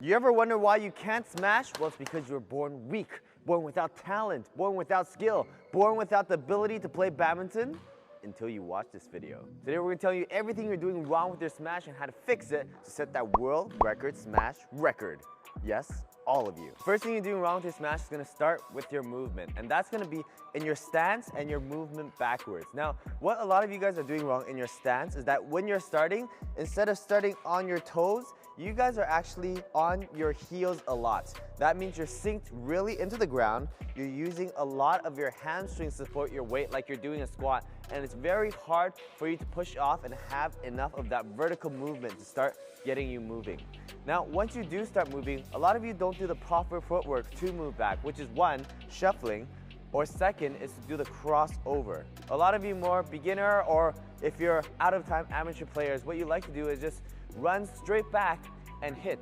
You ever wonder why you can't smash? Well, it's because you were born weak, born without talent, born without skill, born without the ability to play badminton until you watch this video. Today we're going to tell you everything you're doing wrong with your smash and how to fix it to set that world record smash record. Yes, all of you. First thing you're doing wrong with your smash is going to start with your movement, and that's going to be in your stance and your movement backwards. Now, what a lot of you guys are doing wrong in your stance is that when you're starting, instead of starting on your toes, you guys are actually on your heels a lot. That means you're synced really into the ground. You're using a lot of your hamstrings to support your weight like you're doing a squat, and it's very hard for you to push off and have enough of that vertical movement to start getting you moving. Now, once you do start moving, a lot of you don't do the proper footwork to move back, which is one, shuffling, or second is to do the crossover. A lot of you more beginner, or if you're out of time amateur players, what you like to do is just run straight back and hit.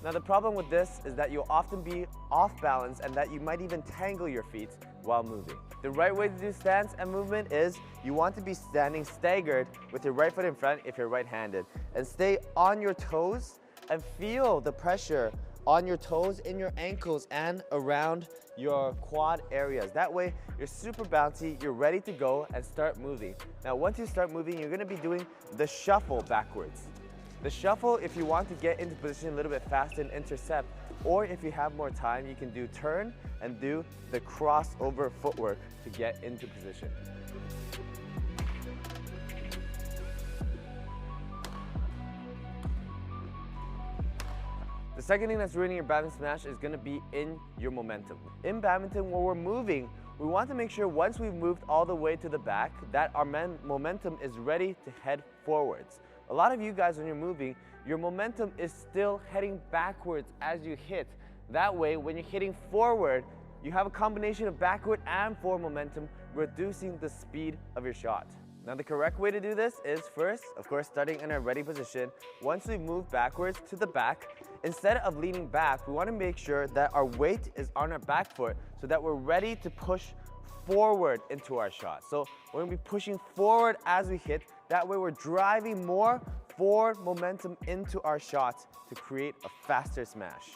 Now the problem with this is that you'll often be off balance and that you might even tangle your feet while moving. The right way to do stance and movement is you want to be standing staggered with your right foot in front if you're right-handed, and stay on your toes and feel the pressure on your toes, in your ankles, and around your quad areas. That way, you're super bouncy, you're ready to go and start moving. Now, once you start moving, you're gonna be doing the shuffle backwards. The shuffle, if you want to get into position a little bit fast and intercept, or if you have more time, you can do turn and do the crossover footwork to get into position. The second thing that's ruining your badminton smash is going to be in your momentum. In badminton, when we're moving, we want to make sure once we've moved all the way to the back that our momentum is ready to head forwards. A lot of you guys, when you're moving, your momentum is still heading backwards as you hit. That way, when you're hitting forward, you have a combination of backward and forward momentum, reducing the speed of your shot. Now, the correct way to do this is first, of course, starting in a ready position. Once we move backwards to the back, instead of leaning back, we want to make sure that our weight is on our back foot so that we're ready to push forward into our shot. So we're going to be pushing forward as we hit. That way we're driving more forward momentum into our shots to create a faster smash.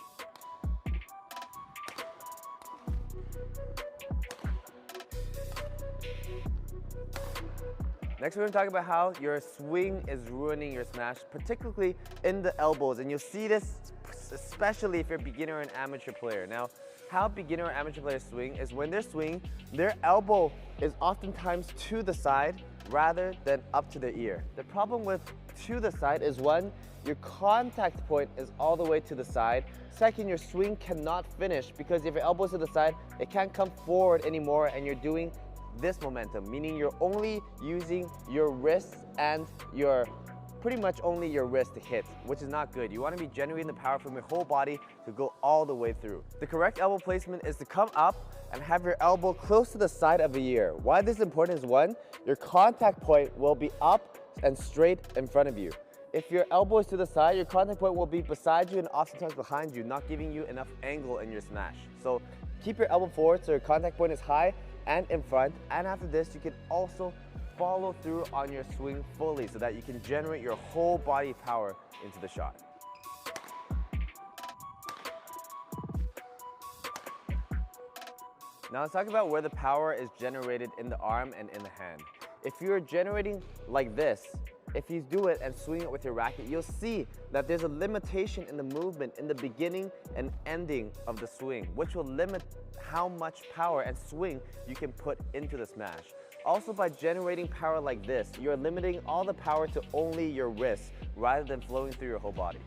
Next, we're going to talk about how your swing is ruining your smash, particularly in the elbows. And you'll see this especially if you're a beginner or an amateur player. Now, how beginner or amateur players swing is when they're swinging, their elbow is oftentimes to the side rather than up to the ear. The problem with to the side is one, your contact point is all the way to the side. Second, your swing cannot finish because if your elbow is to the side, it can't come forward anymore and you're doing this momentum, meaning you're only using your wrists and pretty much only your wrist to hit, which is not good. You want to be generating the power from your whole body to go all the way through. The correct elbow placement is to come up and have your elbow close to the side of the ear. Why this is important is one, your contact point will be up and straight in front of you. If your elbow is to the side, your contact point will be beside you and oftentimes behind you, not giving you enough angle in your smash. So keep your elbow forward so your contact point is high and in front, and after this you can also follow through on your swing fully so that you can generate your whole body power into the shot. Now let's talk about where the power is generated in the arm and in the hand. If you're generating like this, if you do it and swing it with your racket, you'll see that there's a limitation in the movement in the beginning and ending of the swing, which will limit how much power and swing you can put into the smash. Also, by generating power like this, you're limiting all the power to only your wrists rather than flowing through your whole body.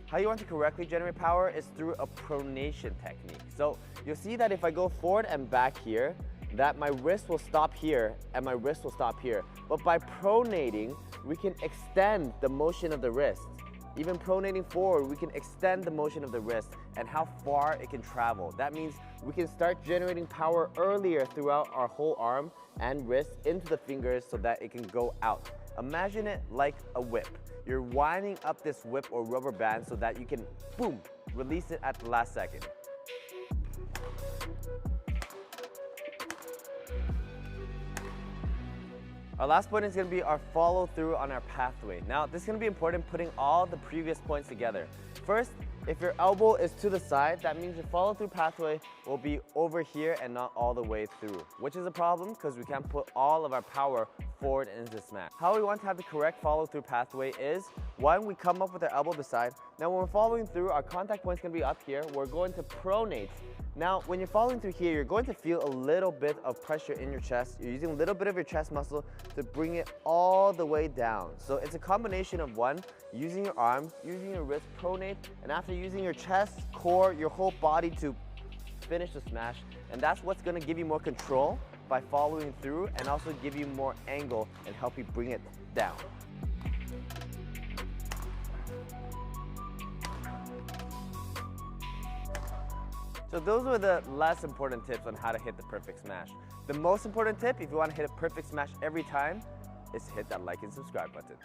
How you want to correctly generate power is through a pronation technique. So you'll see that if I go forward and back here, that my wrist will stop here and my wrist will stop here. But by pronating, we can extend the motion of the wrist. Even pronating forward, we can extend the motion of the wrist and how far it can travel. That means we can start generating power earlier throughout our whole arm and wrist into the fingers so that it can go out. Imagine it like a whip. You're winding up this whip or rubber band so that you can, boom, release it at the last second. Our last point is going to be our follow through on our pathway. Now, this is going to be important, putting all the previous points together. First, If your elbow is to the side, that means your follow-through pathway will be over here and not all the way through, which is a problem because we can't put all of our power forward into the smash. How we want to have the correct follow-through pathway is, one, we come up with our elbow beside. Now when we're following through, our contact point's gonna be up here. We're going to pronate. Now, when you're following through here, you're going to feel a little bit of pressure in your chest. You're using a little bit of your chest muscle to bring it all the way down. So it's a combination of one, using your arm, using your wrist, pronate, and after using your chest, core, your whole body to finish the smash. And that's what's gonna give you more control by following through and also give you more angle and help you bring it down. So those were the less important tips on how to hit the perfect smash. The most important tip, if you want to hit a perfect smash every time, is hit that like and subscribe button.